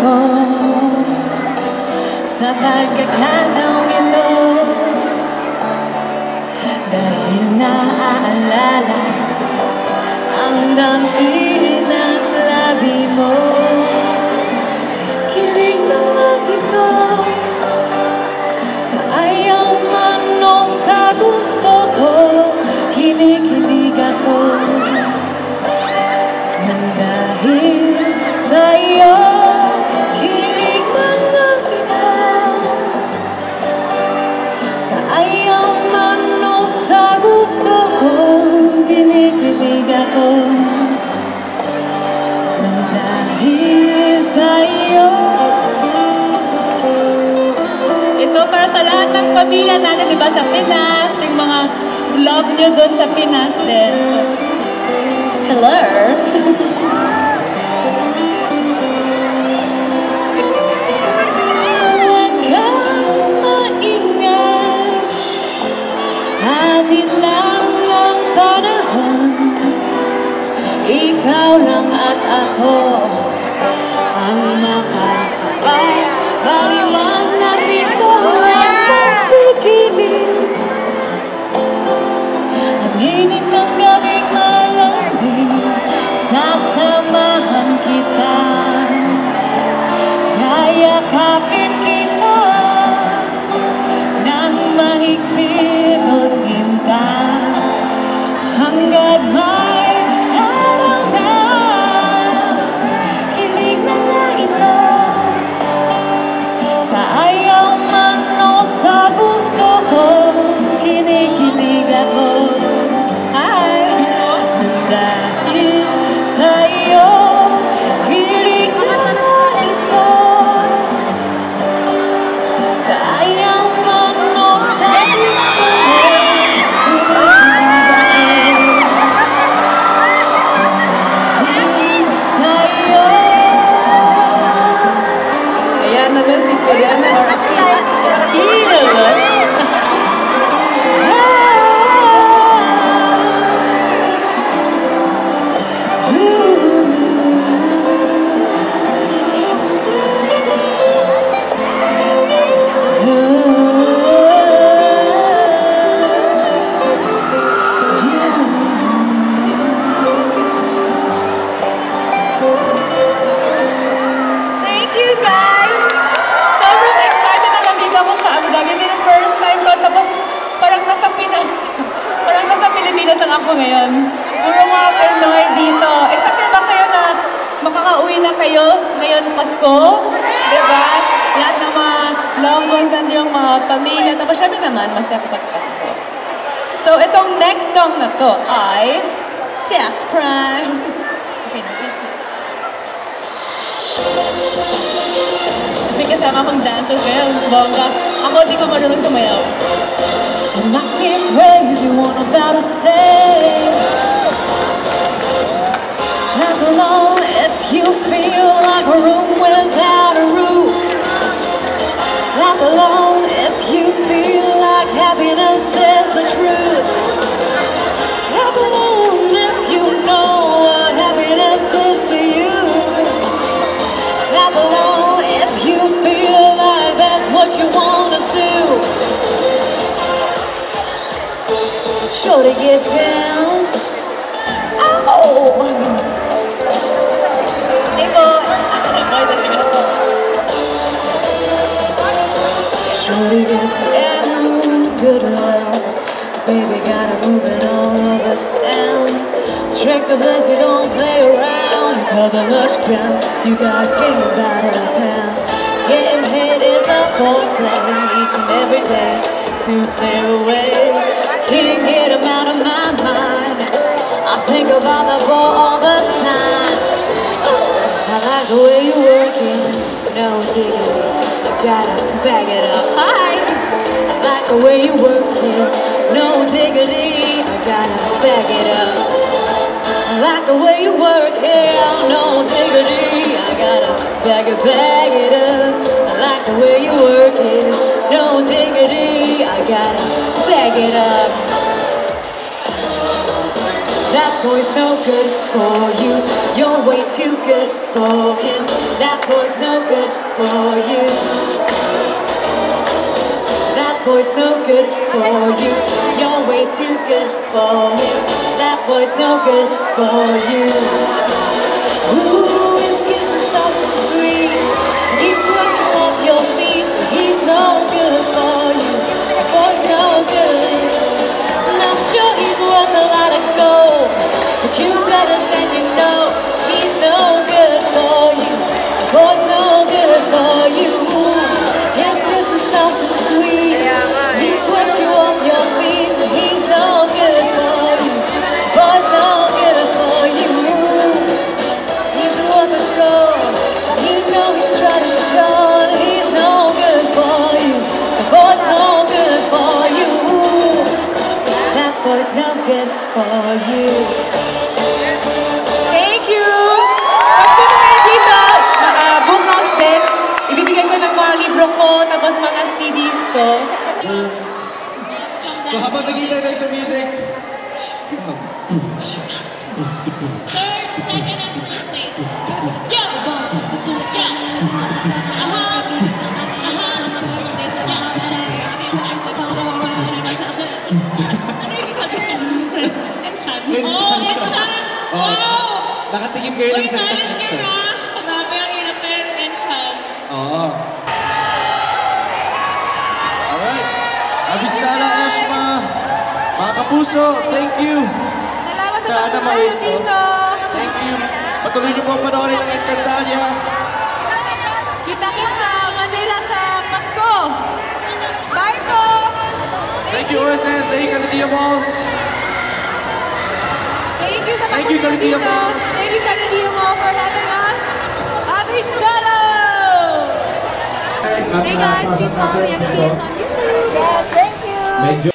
ko sa pagkakataong ito, dahil naaalala ang dami ng labi mo. Kilig ng lagi ko sa ayaw man o sa gusto ko, kilig-kilig ako nang dahil sa'yo. Kilig ng lagi ko sa ayaw man o sa gusto ko, kilig-kilig ako nang dahil sa'yo. Ito para sa lahat ng pamilya natin, diba, sa Pinas, yung mga love nyo doon sa Pinas din. So, hello! Huwag kang maingay, atin lang ang panahon, ikaw lang at ako ang makakapag-paliwanag dito ang pagpipigilin. Ang init ng gabing malamig, sasamahan kita, yayakapin kita ng mahigpit o sinta, hanggat may araw na. Kilig na nga ito sa ayaw man o sa gusto ko, kinig-kilig ako dahil sa'yo. Kilig na nga ito sa ayaw man o sa gusto ko, kilig sa'yo. Ayan na ba si Kuriana or Akira? Thank you guys! Sobrang excited na nandito ako sa Abu Dhabi. Kasi yung first time ko, tapos parang nasa Pinas. Parang nasa Pilipinas lang ako ngayon. Puro mga Pinoy dito. Excited ba kayo na makakauwi na kayo ngayon Pasko? Diba? Lahat ng mga loved ones and yung mga pamilya. Tapos syempre naman, masaya kapag Pasko. So, itong next song na to ay Sass Prime. Okay na. May kasama akong dancers ngayon, bongga. Ako di ko marunong sumayaw. I'm not being crazy, what I'm about to say. Clap along if you feel like a room without a roof. Clap along if you feel like happiness is the truth. Clap along if you know what happiness is to you. Clap along if you feel like that's what you wanna do. Sure to get down. Oh! Hey boy! Sure to get down. Good love. Baby, gotta move it all over town. Strike the place, you don't play around. You cover much ground. You got game by the pound. Getting paid is a forte each and every day to clear away. Can't get them out of my mind. I think about the ball all the time. I like the way you working, no diggity. I gotta back it up. Hi. I like the way you working, no diggity. I gotta back it up. I like the way you work here, no diggity. I gotta back it up. I like the way you work it, no diggity. I gotta back it up. That boy's no good for you. You're way too good for him. That boy's no good for you. That boy's no good for you. You're way too good for him. That boy's no good for you. Ooh, his kiss is soft and sweet. He's what you want your feet. He's no good for you. That boy's no good. And I'm sure he's worth a lot of gold, but you better than you know. He's no good for you. That boy's no good for you. His kiss is soft and sweet. He's what you want your feet. He's no good for you. That boy's no good for you. He's worth a gold. You know he's trying to show. He's no good for you. The boy's no good for you. That boy's no good for you. Thank you! Gusto naman dito, bukas din, ibibigay ko ng mga libro ko, tapos mga CDs ko. So habang nagintay tayo sa music, Third, second, and first place. Yo! Ano yung sabihin? Enchan? Oh, Enchan! Oh! nakatingin kayo ng Uy, isang talent technique ka siya. na! Grabe, ang hirap na yung Enchan. Oo. Alright. Abisala, Eshma, mga kapuso, thank you. Salamat sa Sana pagpunta maulit po. dito. Thank you. Patuloy niyo po panoorin ang Encantadia. Kita-kits sa Manila sa Pasko. Bye po! Thank you, OSN. Thank you, Kalidia Mall. Thank you sa Thank you, pagpunta Kalidia dito. Mall. Thank you, Kalidia Mall, for having us. Abisala! Hey guys, please follow me on YouTube. Yes, thank you! Medyo